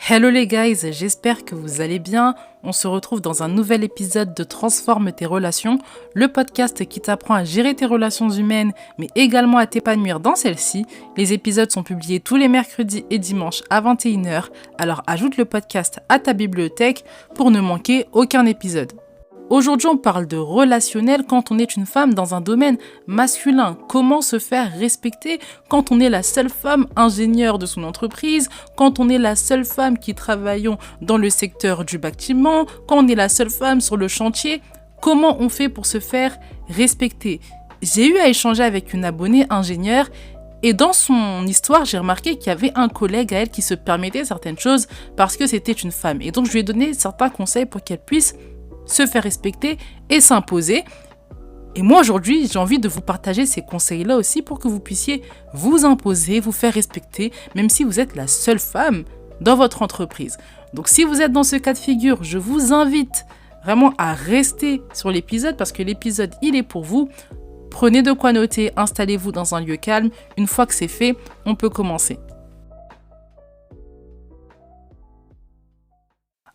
Hello les guys, j'espère que vous allez bien. On se retrouve dans un nouvel épisode de Transforme tes relations, le podcast qui t'apprend à gérer tes relations humaines, mais également à t'épanouir dans celles-ci. Les épisodes sont publiés tous les mercredis et dimanches à 21h, alors ajoute le podcast à ta bibliothèque pour ne manquer aucun épisode. Aujourd'hui, on parle de relationnel quand on est une femme dans un domaine masculin. Comment se faire respecter quand on est la seule femme ingénieure de son entreprise, quand on est la seule femme qui travaillons dans le secteur du bâtiment, quand on est la seule femme sur le chantier. Comment on fait pour se faire respecter? J'ai eu à échanger avec une abonnée ingénieure et dans son histoire, j'ai remarqué qu'il y avait un collègue à elle qui se permettait certaines choses parce que c'était une femme. Et donc, je lui ai donné certains conseils pour qu'elle puisse se faire respecter et s'imposer. Et moi aujourd'hui, j'ai envie de vous partager ces conseils-là aussi pour que vous puissiez vous imposer, vous faire respecter, même si vous êtes la seule femme dans votre entreprise. Donc si vous êtes dans ce cas de figure, je vous invite vraiment à rester sur l'épisode parce que l'épisode, il est pour vous. Prenez de quoi noter, installez-vous dans un lieu calme. Une fois que c'est fait, on peut commencer.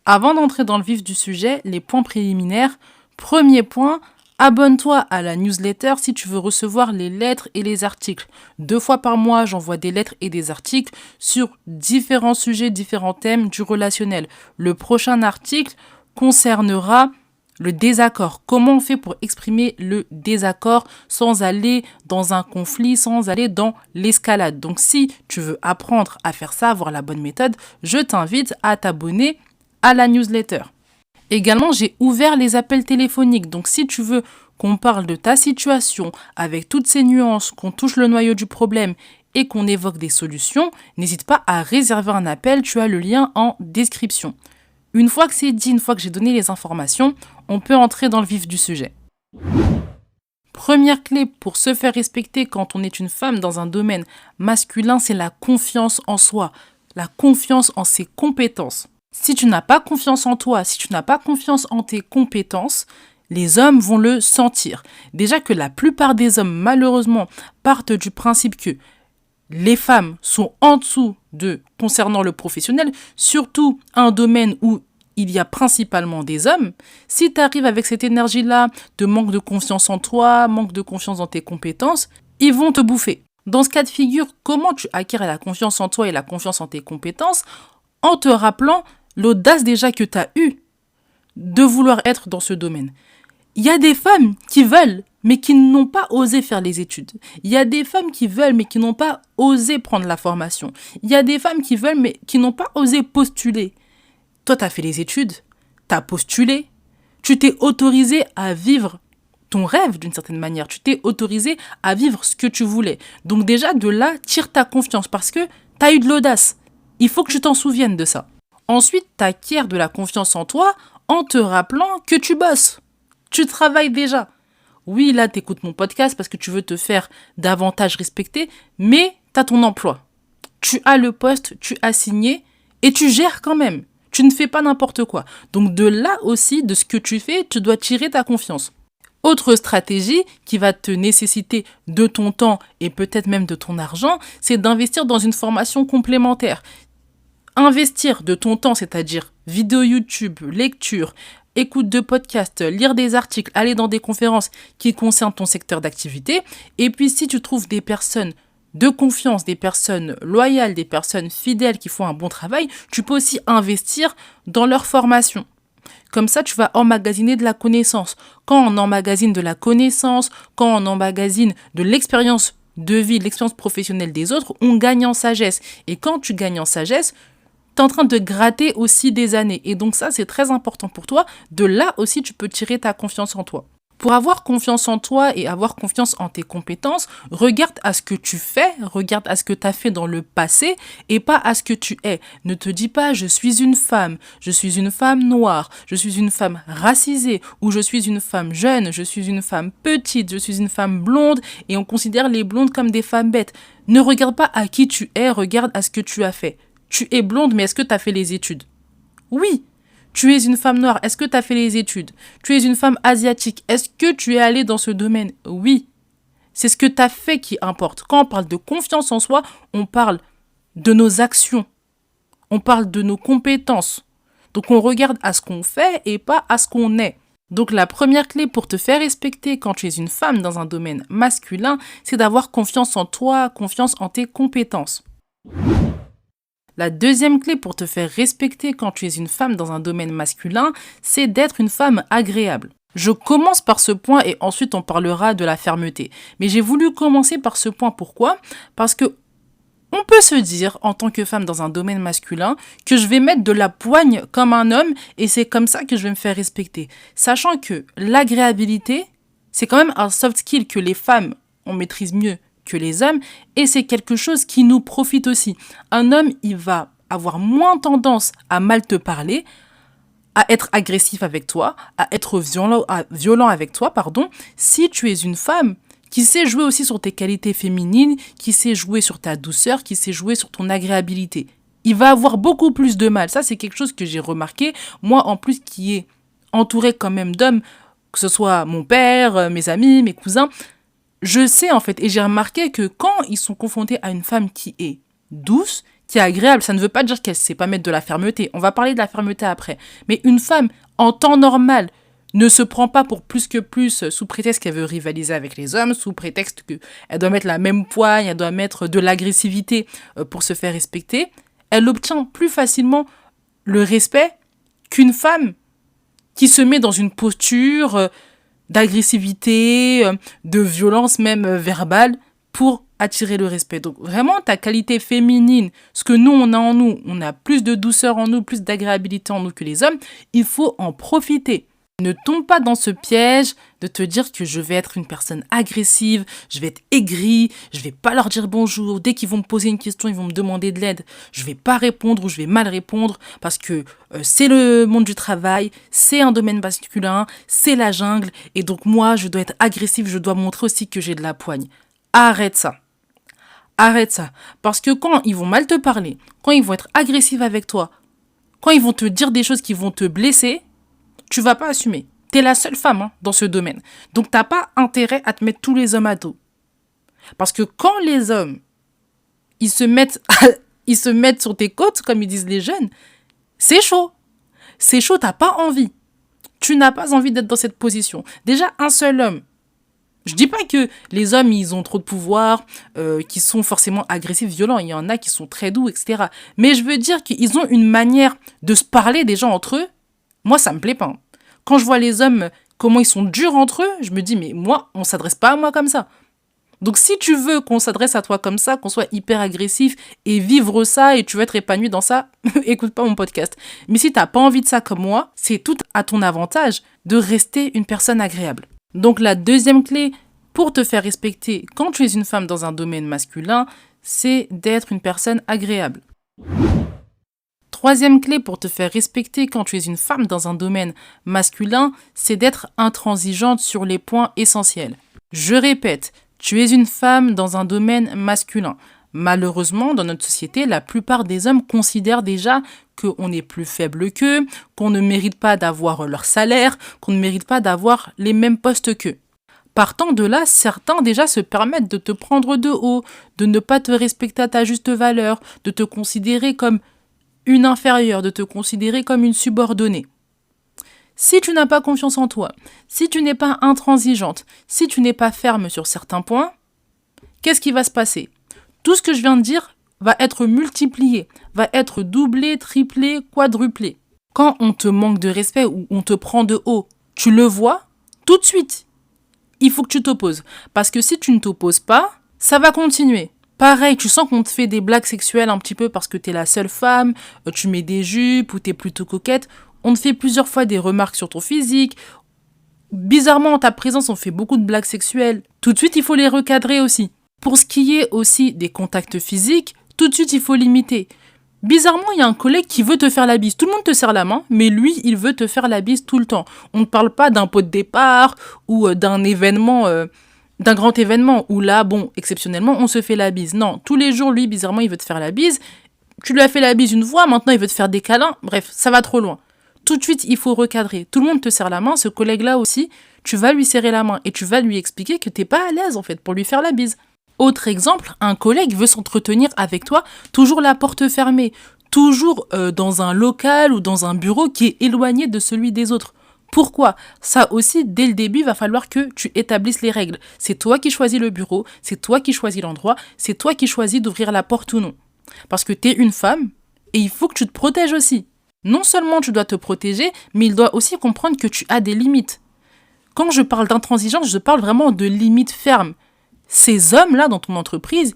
Avant d'entrer dans le vif du sujet, les points préliminaires. Premier point, abonne-toi à la newsletter si tu veux recevoir les lettres et les articles. 2 fois par mois, j'envoie des lettres et des articles sur différents sujets, différents thèmes du relationnel. Le prochain article concernera le désaccord. Comment on fait pour exprimer le désaccord sans aller dans un conflit, sans aller dans l'escalade. Donc si tu veux apprendre à faire ça, avoir la bonne méthode, je t'invite à t'abonner à la newsletter. Également, j'ai ouvert les appels téléphoniques. Donc, si tu veux qu'on parle de ta situation avec toutes ces nuances, qu'on touche le noyau du problème et qu'on évoque des solutions, n'hésite pas à réserver un appel. Tu as le lien en description. Une fois que c'est dit, une fois que j'ai donné les informations, on peut entrer dans le vif du sujet. Première clé pour se faire respecter quand on est une femme dans un domaine masculin, c'est la confiance en soi, la confiance en ses compétences. Si tu n'as pas confiance en toi, si tu n'as pas confiance en tes compétences, les hommes vont le sentir. Déjà que la plupart des hommes, malheureusement, partent du principe que les femmes sont en dessous de concernant le professionnel, surtout un domaine où il y a principalement des hommes. Si tu arrives avec cette énergie-là de manque de confiance en toi, manque de confiance dans tes compétences, ils vont te bouffer. Dans ce cas de figure, comment tu acquiers la confiance en toi et la confiance en tes compétences? En te rappelant l'audace déjà que tu as eue de vouloir être dans ce domaine. Il y a des femmes qui veulent, mais qui n'ont pas osé faire les études. Il y a des femmes qui veulent, mais qui n'ont pas osé prendre la formation. Il y a des femmes qui veulent, mais qui n'ont pas osé postuler. Toi, tu as fait les études, tu as postulé, tu t'es autorisé à vivre ton rêve d'une certaine manière. Tu t'es autorisé à vivre ce que tu voulais. Donc déjà, de là, tire ta confiance parce que tu as eu de l'audace. Il faut que tu t'en souviennes de ça. Ensuite, tu acquiers de la confiance en toi en te rappelant que tu bosses. Tu travailles déjà. Oui, là, tu écoutes mon podcast parce que tu veux te faire davantage respecter, mais tu as ton emploi. Tu as le poste, tu as signé et tu gères quand même. Tu ne fais pas n'importe quoi. Donc de là aussi, de ce que tu fais, tu dois tirer ta confiance. Autre stratégie qui va te nécessiter de ton temps et peut-être même de ton argent, c'est d'investir dans une formation complémentaire. Investir de ton temps, c'est-à-dire vidéo YouTube, lecture, écoute de podcasts, lire des articles, aller dans des conférences qui concernent ton secteur d'activité. Et puis si tu trouves des personnes de confiance, des personnes loyales, des personnes fidèles qui font un bon travail, tu peux aussi investir dans leur formation. Comme ça, tu vas emmagasiner de la connaissance. Quand on emmagasine de la connaissance, quand on emmagasine de l'expérience de vie, de l'expérience professionnelle des autres, on gagne en sagesse. Et quand tu gagnes en sagesse, tu es en train de gratter aussi des années. Et donc ça, c'est très important pour toi. De là aussi, tu peux tirer ta confiance en toi. Pour avoir confiance en toi et avoir confiance en tes compétences, regarde à ce que tu fais, regarde à ce que tu as fait dans le passé et pas à ce que tu es. Ne te dis pas « je suis une femme noire, je suis une femme racisée ou je suis une femme jeune, je suis une femme petite, je suis une femme blonde » et on considère les blondes comme des femmes bêtes. Ne regarde pas à qui tu es, regarde à ce que tu as fait. Tu es blonde, mais est-ce que tu as fait les études? Oui. Tu es une femme noire, est-ce que tu as fait les études? Tu es une femme asiatique, est-ce que tu es allée dans ce domaine? Oui. C'est ce que tu as fait qui importe. Quand on parle de confiance en soi, on parle de nos actions. On parle de nos compétences. Donc on regarde à ce qu'on fait et pas à ce qu'on est. Donc la première clé pour te faire respecter quand tu es une femme dans un domaine masculin, c'est d'avoir confiance en toi, confiance en tes compétences. La deuxième clé pour te faire respecter quand tu es une femme dans un domaine masculin, c'est d'être une femme agréable. Je commence par ce point et ensuite on parlera de la fermeté. Mais j'ai voulu commencer par ce point. Pourquoi ? Parce que on peut se dire, en tant que femme dans un domaine masculin, que je vais mettre de la poigne comme un homme et c'est comme ça que je vais me faire respecter. Sachant que l'agréabilité, c'est quand même un soft skill que les femmes, on maîtrise mieux que les hommes et c'est quelque chose qui nous profite aussi. Un homme, il va avoir moins tendance à mal te parler, à être agressif avec toi, à être violent avec toi, si tu es une femme qui sait jouer aussi sur tes qualités féminines, qui sait jouer sur ta douceur, qui sait jouer sur ton agréabilité. Il va avoir beaucoup plus de mal. Ça, c'est quelque chose que j'ai remarqué. Moi, en plus, qui est entourée quand même d'hommes, que ce soit mon père, mes amis, mes cousins, je sais en fait, et j'ai remarqué que quand ils sont confrontés à une femme qui est douce, qui est agréable, ça ne veut pas dire qu'elle ne sait pas mettre de la fermeté. On va parler de la fermeté après. Mais une femme, en temps normal, ne se prend pas pour plus que plus sous prétexte qu'elle veut rivaliser avec les hommes, sous prétexte qu'elle doit mettre la même poigne, elle doit mettre de l'agressivité pour se faire respecter. Elle obtient plus facilement le respect qu'une femme qui se met dans une posture d'agressivité, de violence même verbale pour attirer le respect. Donc vraiment, ta qualité féminine, ce que nous, on a en nous, on a plus de douceur en nous, plus d'agréabilité en nous que les hommes, il faut en profiter. Ne tombe pas dans ce piège de te dire que je vais être une personne agressive, je vais être aigrie, je vais pas leur dire bonjour. Dès qu'ils vont me poser une question, ils vont me demander de l'aide. Je vais pas répondre ou je vais mal répondre parce que c'est le monde du travail, c'est un domaine masculin, c'est la jungle. Et donc moi, je dois être agressive, je dois montrer aussi que j'ai de la poigne. Arrête ça. Arrête ça. Parce que quand ils vont mal te parler, quand ils vont être agressifs avec toi, quand ils vont te dire des choses qui vont te blesser, tu vas pas assumer. T'es la seule femme dans ce domaine. Donc t'as pas intérêt à te mettre tous les hommes à dos. Parce que quand les hommes, ils se mettent sur tes côtes, comme ils disent les jeunes, c'est chaud. C'est chaud, t'as pas envie. Tu n'as pas envie d'être dans cette position. Déjà, un seul homme. Je dis pas que les hommes, ils ont trop de pouvoir, qu'ils sont forcément agressifs, violents. Il y en a qui sont très doux, etc. Mais je veux dire qu'ils ont une manière de se parler des gens entre eux. Moi, ça me plaît pas. Quand je vois les hommes, comment ils sont durs entre eux, je me dis, mais moi, on s'adresse pas à moi comme ça. Donc, si tu veux qu'on s'adresse à toi comme ça, qu'on soit hyper agressif et vivre ça et tu veux être épanoui dans ça, écoute pas mon podcast. Mais si t'as pas envie de ça comme moi, c'est tout à ton avantage de rester une personne agréable. Donc, la deuxième clé pour te faire respecter quand tu es une femme dans un domaine masculin, c'est d'être une personne agréable. Troisième clé pour te faire respecter quand tu es une femme dans un domaine masculin, c'est d'être intransigeante sur les points essentiels. Je répète, tu es une femme dans un domaine masculin. Malheureusement, dans notre société, la plupart des hommes considèrent déjà qu'on est plus faible qu'eux, qu'on ne mérite pas d'avoir leur salaire, qu'on ne mérite pas d'avoir les mêmes postes qu'eux. Partant de là, certains déjà se permettent de te prendre de haut, de ne pas te respecter à ta juste valeur, de te considérer comme une inférieure, de te considérer comme une subordonnée. Si tu n'as pas confiance en toi, si tu n'es pas intransigeante, si tu n'es pas ferme sur certains points, qu'est-ce qui va se passer ? Tout ce que je viens de dire va être multiplié, va être doublé, triplé, quadruplé. Quand on te manque de respect ou on te prend de haut, tu le vois tout de suite. Il faut que tu t'opposes. Parce que si tu ne t'opposes pas, ça va continuer. Pareil, tu sens qu'on te fait des blagues sexuelles un petit peu parce que t'es la seule femme, tu mets des jupes ou t'es plutôt coquette. On te fait plusieurs fois des remarques sur ton physique. Bizarrement, en ta présence, on fait beaucoup de blagues sexuelles. Tout de suite, il faut les recadrer aussi. Pour ce qui est aussi des contacts physiques, tout de suite, il faut limiter. Bizarrement, il y a un collègue qui veut te faire la bise. Tout le monde te serre la main, mais lui, il veut te faire la bise tout le temps. On ne parle pas d'un pot de départ ou d'un événement... d'un grand événement où là, exceptionnellement, on se fait la bise. Non, tous les jours, lui, bizarrement, il veut te faire la bise. Tu lui as fait la bise une fois, maintenant, il veut te faire des câlins. Bref, ça va trop loin. Tout de suite, il faut recadrer. Tout le monde te serre la main, ce collègue-là aussi, tu vas lui serrer la main et tu vas lui expliquer que t'es pas à l'aise, en fait, pour lui faire la bise. Autre exemple, un collègue veut s'entretenir avec toi, toujours la porte fermée. toujours dans un local ou dans un bureau qui est éloigné de celui des autres. Pourquoi? Ça aussi, dès le début, il va falloir que tu établisses les règles. C'est toi qui choisis le bureau, c'est toi qui choisis l'endroit, c'est toi qui choisis d'ouvrir la porte ou non. Parce que tu es une femme et il faut que tu te protèges aussi. Non seulement tu dois te protéger, mais il doit aussi comprendre que tu as des limites. Quand je parle d'intransigeance, je parle vraiment de limites fermes. Ces hommes-là dans ton entreprise,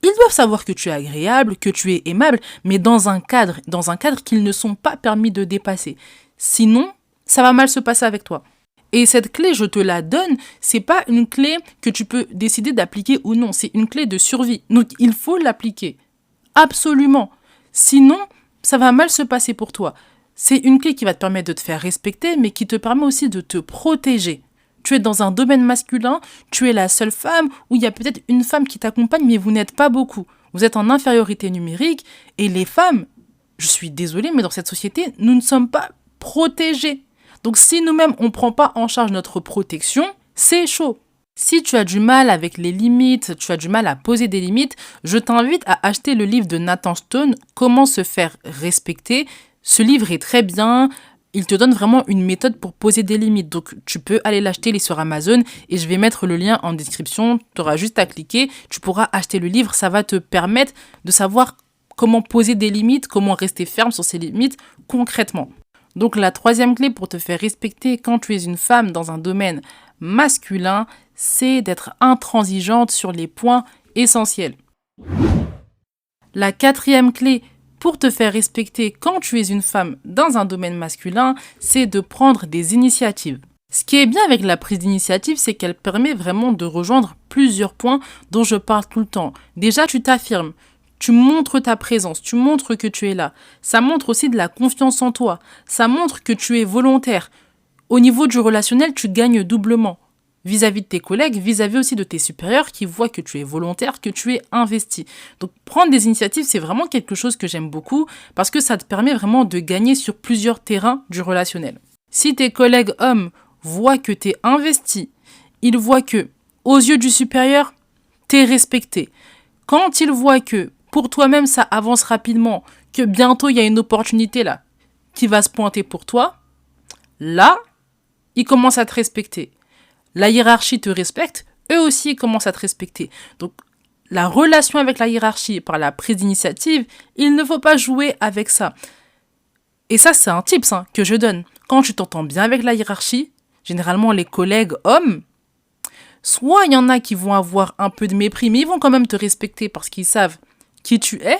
ils doivent savoir que tu es agréable, que tu es aimable, mais dans un cadre qu'ils ne sont pas permis de dépasser. Sinon, ça va mal se passer avec toi. Et cette clé, je te la donne, c'est pas une clé que tu peux décider d'appliquer ou non, c'est une clé de survie. Donc, il faut l'appliquer. Absolument. Sinon, ça va mal se passer pour toi. C'est une clé qui va te permettre de te faire respecter, mais qui te permet aussi de te protéger. Tu es dans un domaine masculin, tu es la seule femme, ou il y a peut-être une femme qui t'accompagne, mais vous n'êtes pas beaucoup. Vous êtes en infériorité numérique, et les femmes, je suis désolée, mais dans cette société, nous ne sommes pas protégées. Donc si nous-mêmes, on ne prend pas en charge notre protection, c'est chaud. Si tu as du mal avec les limites, tu as du mal à poser des limites, je t'invite à acheter le livre de Nathan Stone, Comment se faire respecter. Ce livre est très bien, il te donne vraiment une méthode pour poser des limites. Donc tu peux aller l'acheter, il est sur Amazon et je vais mettre le lien en description. Tu auras juste à cliquer, tu pourras acheter le livre, ça va te permettre de savoir comment poser des limites, comment rester ferme sur ces limites concrètement. Donc la troisième clé pour te faire respecter quand tu es une femme dans un domaine masculin, c'est d'être intransigeante sur les points essentiels. La quatrième clé pour te faire respecter quand tu es une femme dans un domaine masculin, c'est de prendre des initiatives. Ce qui est bien avec la prise d'initiative, c'est qu'elle permet vraiment de rejoindre plusieurs points dont je parle tout le temps. Déjà, tu t'affirmes. Tu montres ta présence, tu montres que tu es là. Ça montre aussi de la confiance en toi. Ça montre que tu es volontaire. Au niveau du relationnel, tu gagnes doublement. Vis-à-vis de tes collègues, vis-à-vis aussi de tes supérieurs qui voient que tu es volontaire, que tu es investi. Donc prendre des initiatives, c'est vraiment quelque chose que j'aime beaucoup parce que ça te permet vraiment de gagner sur plusieurs terrains du relationnel. Si tes collègues hommes voient que tu es investi, ils voient que, aux yeux du supérieur, tu es respecté. Quand ils voient que pour toi-même, ça avance rapidement, que bientôt, il y a une opportunité là qui va se pointer pour toi, là, ils commencent à te respecter. La hiérarchie te respecte, eux aussi, ils commencent à te respecter. Donc, la relation avec la hiérarchie par la prise d'initiative, il ne faut pas jouer avec ça. Et ça, c'est un tips que je donne. Quand tu t'entends bien avec la hiérarchie, généralement, les collègues hommes, soit il y en a qui vont avoir un peu de mépris, mais ils vont quand même te respecter parce qu'ils savent qui tu es,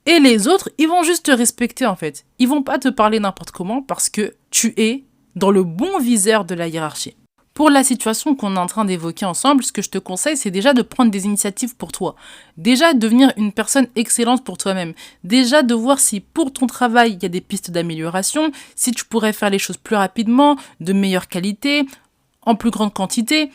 et les autres, ils vont juste te respecter en fait. Ils vont pas te parler n'importe comment parce que tu es dans le bon viseur de la hiérarchie. Pour la situation qu'on est en train d'évoquer ensemble, ce que je te conseille, c'est déjà de prendre des initiatives pour toi. Déjà, devenir une personne excellente pour toi-même. Déjà, de voir si pour ton travail, il y a des pistes d'amélioration, si tu pourrais faire les choses plus rapidement, de meilleure qualité, en plus grande quantité.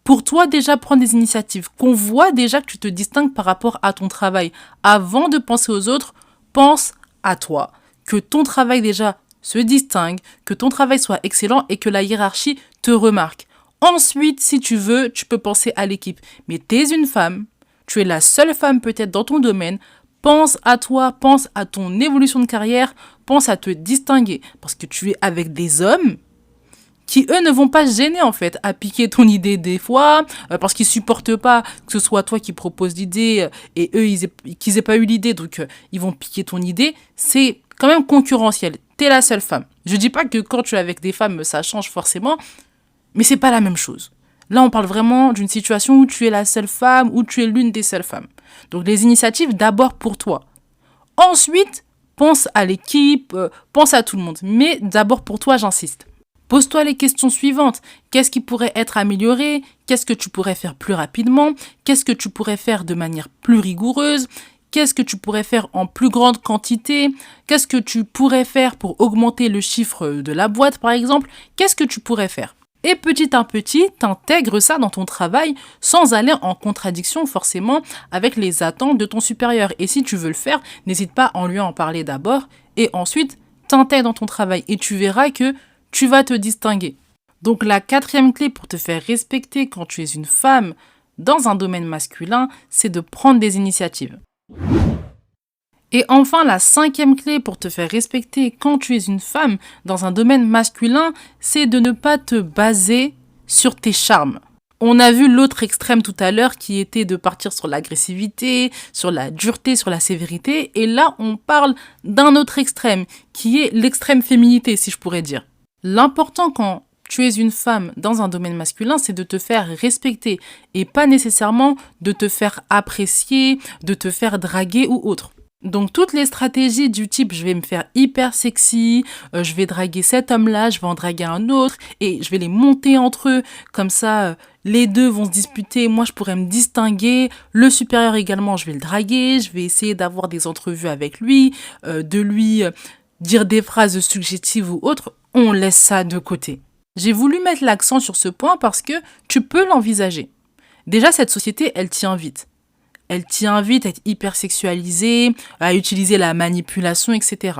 Pour toi, déjà, prendre des initiatives, qu'on voit déjà que tu te distingues par rapport à ton travail. Avant de penser aux autres, pense à toi. Que ton travail déjà se distingue, que ton travail soit excellent et que la hiérarchie te remarque. Ensuite, si tu veux, tu peux penser à l'équipe. Mais tu es une femme, tu es la seule femme peut-être dans ton domaine. Pense à toi, pense à ton évolution de carrière, pense à te distinguer. Parce que tu es avec des hommes qui, eux, ne vont pas se gêner, en fait, à piquer ton idée des fois, parce qu'ils supportent pas que ce soit toi qui proposes l'idée, et eux, qu'ils aient pas eu l'idée, donc ils vont piquer ton idée. C'est quand même concurrentiel. T'es la seule femme. Je dis pas que quand tu es avec des femmes, ça change forcément, mais c'est pas la même chose. Là, on parle vraiment d'une situation où tu es la seule femme, où tu es l'une des seules femmes. Donc, les initiatives, d'abord pour toi. Ensuite, pense à l'équipe, pense à tout le monde. Mais d'abord pour toi, j'insiste. Pose-toi les questions suivantes. Qu'est-ce qui pourrait être amélioré? Qu'est-ce que tu pourrais faire plus rapidement? Qu'est-ce que tu pourrais faire de manière plus rigoureuse? Qu'est-ce que tu pourrais faire en plus grande quantité? Qu'est-ce que tu pourrais faire pour augmenter le chiffre de la boîte, par exemple? Qu'est-ce que tu pourrais faire? Et petit à petit, t'intègres ça dans ton travail sans aller en contradiction forcément avec les attentes de ton supérieur. Et si tu veux le faire, n'hésite pas à lui en parler d'abord et ensuite t'intègres dans ton travail et tu verras que tu vas te distinguer. Donc la quatrième clé pour te faire respecter quand tu es une femme dans un domaine masculin, c'est de prendre des initiatives. Et enfin, la 5e clé pour te faire respecter quand tu es une femme dans un domaine masculin, c'est de ne pas te baser sur tes charmes. On a vu l'autre extrême tout à l'heure qui était de partir sur l'agressivité, sur la dureté, sur la sévérité. Et là, on parle d'un autre extrême qui est l'extrême féminité, si je pourrais dire. L'important quand tu es une femme dans un domaine masculin, c'est de te faire respecter et pas nécessairement de te faire apprécier, de te faire draguer ou autre. Donc toutes les stratégies du type je vais me faire hyper sexy, je vais draguer cet homme-là, je vais en draguer un autre et je vais les monter entre eux, comme ça les deux vont se disputer, moi je pourrais me distinguer, le supérieur également je vais le draguer, je vais essayer d'avoir des entrevues avec lui, de lui dire des phrases suggestives ou autres, on laisse ça de côté. J'ai voulu mettre l'accent sur ce point parce que tu peux l'envisager. Déjà cette société elle t'y invite. Elle t'y invite à être hyper sexualisée, à utiliser la manipulation, etc.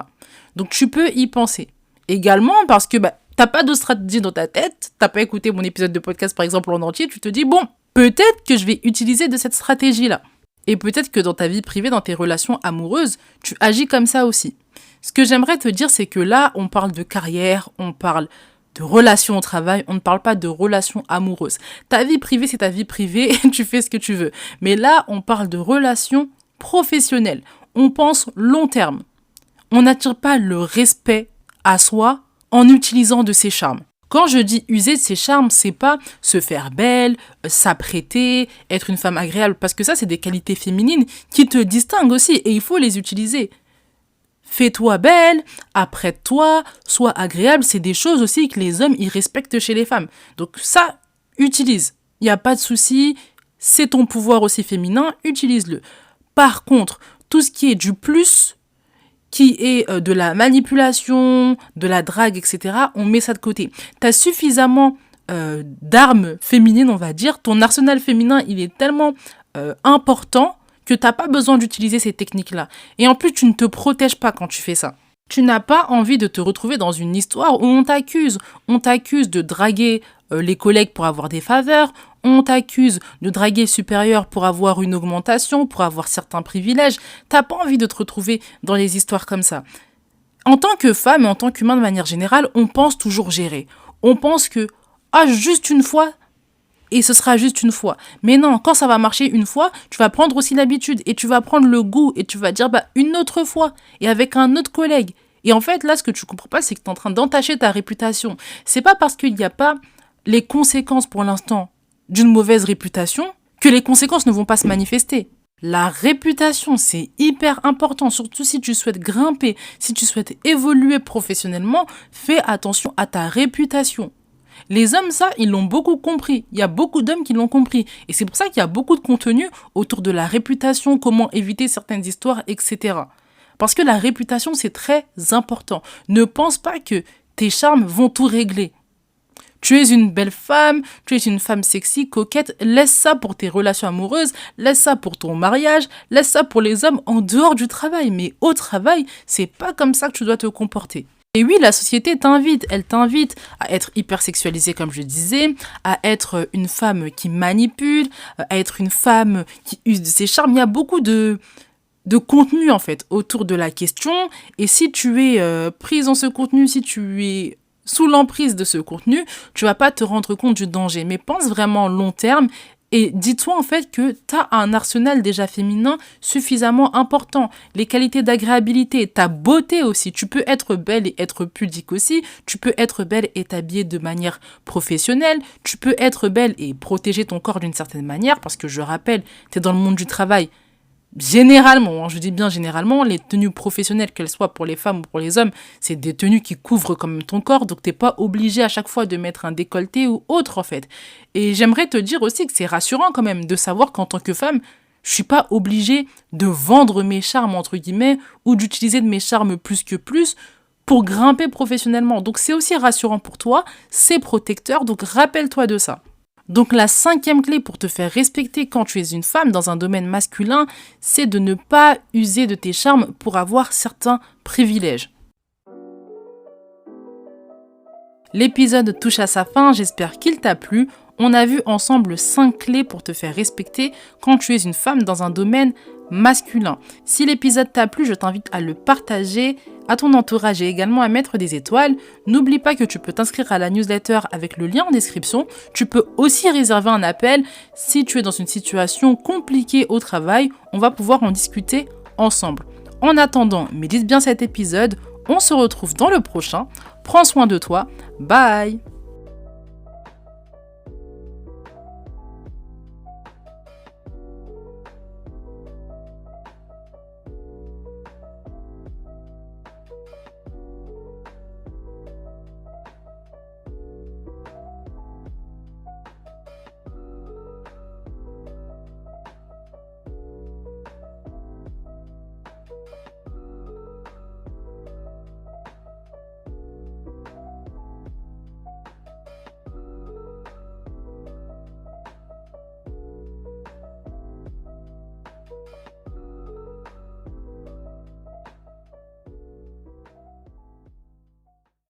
Donc tu peux y penser. Également parce que t'as pas de stratégie dans ta tête, t'as pas écouté mon épisode de podcast par exemple en entier, tu te dis bon, peut-être que je vais utiliser de cette stratégie-là. Et peut-être que dans ta vie privée, dans tes relations amoureuses, tu agis comme ça aussi. Ce que j'aimerais te dire, c'est que là, on parle de carrière, on parle de relations au travail, on ne parle pas de relations amoureuses. Ta vie privée, c'est ta vie privée et tu fais ce que tu veux. Mais là, on parle de relations professionnelles. On pense long terme. On n'attire pas le respect à soi en utilisant de ses charmes. Quand je dis user de ses charmes, c'est pas se faire belle, s'apprêter, être une femme agréable, parce que ça, c'est des qualités féminines qui te distinguent aussi et il faut les utiliser. Fais-toi belle, apprête-toi, sois agréable, c'est des choses aussi que les hommes y respectent chez les femmes. Donc ça, utilise. Il n'y a pas de souci, c'est ton pouvoir aussi féminin, utilise-le. Par contre, tout ce qui est du plus, qui est de la manipulation, de la drague, etc., on met ça de côté. Tu as suffisamment d'armes féminines, on va dire. Ton arsenal féminin, il est tellement important que tu n'as pas besoin d'utiliser ces techniques-là. Et en plus, tu ne te protèges pas quand tu fais ça. Tu n'as pas envie de te retrouver dans une histoire où on t'accuse. On t'accuse de draguer les collègues pour avoir des faveurs. On t'accuse de draguer le supérieur pour avoir une augmentation, pour avoir certains privilèges. Tu n'as pas envie de te retrouver dans les histoires comme ça. En tant que femme et en tant qu'humain de manière générale, on pense toujours gérer. On pense que, juste une fois, et ce sera juste une fois. Mais non, quand ça va marcher une fois, tu vas prendre aussi l'habitude et tu vas prendre le goût et tu vas dire une autre fois et avec un autre collègue. Et en fait, là, ce que tu comprends pas, c'est que tu es en train d'entacher ta réputation. C'est pas parce qu'il n'y a pas les conséquences pour l'instant d'une mauvaise réputation que les conséquences ne vont pas se manifester. La réputation, c'est hyper important, surtout si tu souhaites grimper, si tu souhaites évoluer professionnellement, fais attention à ta réputation. Les hommes, ça, ils l'ont beaucoup compris. Il y a beaucoup d'hommes qui l'ont compris. Et c'est pour ça qu'il y a beaucoup de contenu autour de la réputation, comment éviter certaines histoires, etc. Parce que la réputation, c'est très important. Ne pense pas que tes charmes vont tout régler. Tu es une belle femme, tu es une femme sexy, coquette, laisse ça pour tes relations amoureuses, laisse ça pour ton mariage, laisse ça pour les hommes en dehors du travail. Mais au travail, c'est pas comme ça que tu dois te comporter. Et oui, la société t'invite, elle t'invite à être hypersexualisée comme je disais, à être une femme qui manipule, à être une femme qui use de ses charmes. Il y a beaucoup de contenu en fait autour de la question et si tu es prise dans ce contenu, si tu es sous l'emprise de ce contenu, tu vas pas te rendre compte du danger. Mais pense vraiment long terme. Et dis-toi en fait que tu as un arsenal déjà féminin suffisamment important. Les qualités d'agréabilité, ta beauté aussi. Tu peux être belle et être pudique aussi. Tu peux être belle et t'habiller de manière professionnelle. Tu peux être belle et protéger ton corps d'une certaine manière. Parce que je rappelle, tu es dans le monde du travail. Généralement, je dis bien généralement, les tenues professionnelles, qu'elles soient pour les femmes ou pour les hommes, c'est des tenues qui couvrent quand même ton corps, donc t'es pas obligé à chaque fois de mettre un décolleté ou autre en fait. Et j'aimerais te dire aussi que c'est rassurant quand même de savoir qu'en tant que femme, je suis pas obligée de vendre mes charmes entre guillemets ou d'utiliser de mes charmes plus que plus pour grimper professionnellement. Donc c'est aussi rassurant pour toi, c'est protecteur, donc rappelle-toi de ça. Donc la 5e clé pour te faire respecter quand tu es une femme dans un domaine masculin, c'est de ne pas user de tes charmes pour avoir certains privilèges. L'épisode touche à sa fin, j'espère qu'il t'a plu. On a vu ensemble 5 clés pour te faire respecter quand tu es une femme dans un domaine masculin. Si l'épisode t'a plu, je t'invite à le partager à ton entourage et également à mettre des étoiles. N'oublie pas que tu peux t'inscrire à la newsletter avec le lien en description. Tu peux aussi réserver un appel si tu es dans une situation compliquée au travail. On va pouvoir en discuter ensemble. En attendant, médite bien cet épisode. On se retrouve dans le prochain. Prends soin de toi. Bye!